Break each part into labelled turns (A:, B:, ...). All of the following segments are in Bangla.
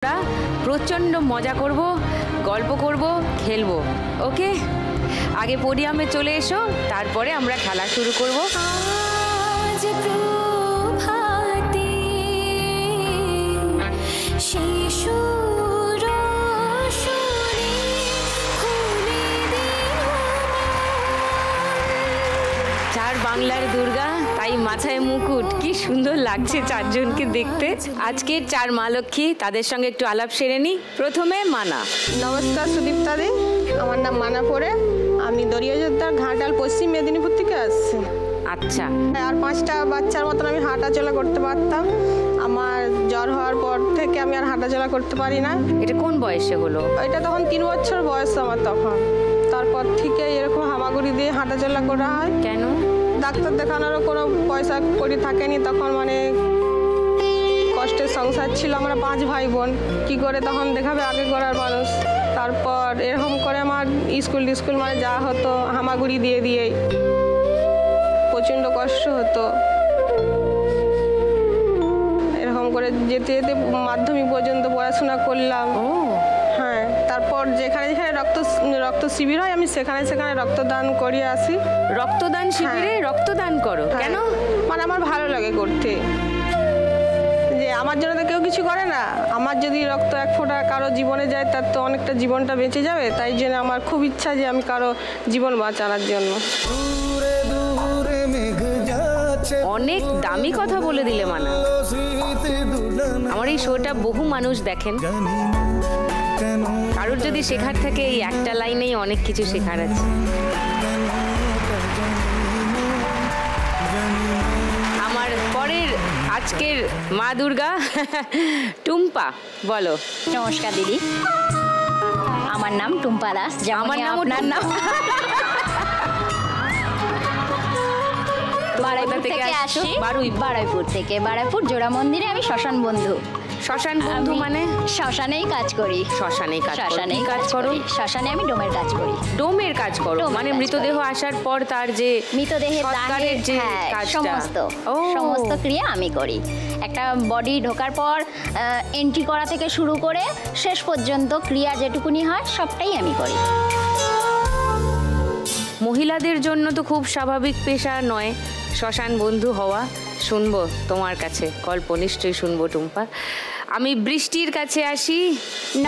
A: আমরা প্রচণ্ড মজা করব, গল্প করব, খেলবো। ওকে, আগে পোডিয়ামে চলে এসো, তারপরে আমরা খেলা শুরু করব।
B: আজ প্রভাতে শিশুর সুরে খুলে দিল
A: চার বাংলার দুর্গা, তাই মাথায় মুকুট। কি সুন্দর লাগছে চারজনকে দেখতে। আজকের চার মা লক্ষ্মী, তাদের সঙ্গে একটু আলাপ সেরে নিই। প্রথমে মানা।
C: নমস্কার সুদীপ্তাদি, আমার নাম মানা পড়ে, আমি দরিয়াযোদ্ধার ঘাটাল পশ্চিম মেদিনীপুর থেকে আসছি।
A: আচ্ছা,
C: আর 5টা বাচ্চার মতন আমি হাঁটাচলা করতে পারতাম। আমার জ্বর হওয়ার পর থেকে আমি আর হাঁটাচলা করতে পারি না।
A: এটা কোন বয়সে হলো?
C: এটা তখন 3 বছর বয়স আমার তখন। তারপর থেকে এরকম হামাগুড়ি দিয়ে হাঁটাচলা করা হয়।
A: কেন?
C: ডাক্তার দেখানোরও কোনো পয়সা কড়ি থাকেনি তখন, মানে কষ্টের সংসার ছিল। আমরা 5 ভাই বোন, কি করে তখন দেখাবে আগে করার মানুষ। তারপর এরকম করে আমার স্কুল মানে যা হতো হামাগুড়ি দিয়েই প্রচণ্ড কষ্ট হতো। এরকম করে যেতে মাধ্যমিক পর্যন্ত পড়াশোনা করলাম। হ্যাঁ, তারপর যেখানে রক্ত শিবির হয় আমি সেখানে রক্তদান করিয়ে আসি।
A: রক্তদান শিবিরে রক্তদান করো? কেন?
C: মানে আমার ভালো লাগে করতে, যে আমার জন্য তো কেউ কিছু করে না। আমার যদি রক্ত এক ফোঁটা কারো জীবনে যায়, তার তো অনেকটা জীবনটা বেঁচে যাবে। তাই জন্য আমার খুব ইচ্ছা যে আমি কারো জীবন বাঁচানোর জন্য।
A: অনেক দামি কথা বলে দিলে মানা। আমার এই শোটা বহু মানুষ দেখেন। কারোর যদি শেখার থাকে, এই একটা লাইনেই অনেক কিছু শেখার আছে। আমার পরের আজকের মা দুর্গা টুম্পা, বলো।
D: নমস্কার দিদি, আমার নাম টুম্পা দাস।
A: আমার নাম
D: আপনার নাম? বারুইপুর থেকে আসছি। বারুইপুর জোড়া মন্দিরে আমি শ্মশান বন্ধু।
A: শ্মশান বন্ধু মানে?
D: শ্মশানেই কাজ করি।
A: শ্মশানেই কাজ করো?
D: শ্মশানে আমি ডোমের কাজ করি।
A: ডোমের কাজ করো মানে মৃতদেহ আসার পর তার যে
D: মৃতদেহের
A: সৎকারের যে কাজটা,
D: সমস্ত ক্রিয়া আমি করি। একটা বডি ঢোকার পর এন্ট্রি করা থেকে শুরু করে শেষ পর্যন্ত ক্রিয়া যেটুকুনি হয় সবটাই আমি করি।
A: মহিলাদের জন্য তো খুব স্বাভাবিক পেশা নয় শ্মশান বন্ধু হওয়া। শুনবো তোমার কাছে গল্প, নিশ্চয়ই শুনবো টুম্পা। আমি বৃষ্টির কাছে আসি।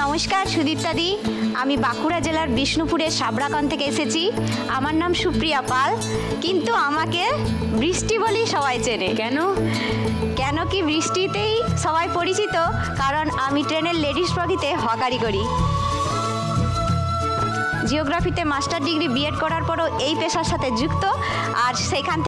E: নমস্কার সুদীপ্তাদি, আমি বাঁকুড়া জেলার বিষ্ণুপুরের সাবরাকান থেকে এসেছি। আমার নাম সুপ্রিয়া পাল, কিন্তু আমাকে বৃষ্টি বলেই সবাই চেনে। কেন কি বৃষ্টিতেই সবাই পরিচিত? কারণ আমি ট্রেনের লেডিস বগিতে হকারি করি। জিওগ্রাফিতে মাস্টার ডিগ্রি বিএড করার পরও এই পেশার সাথে যুক্ত, আর সেখান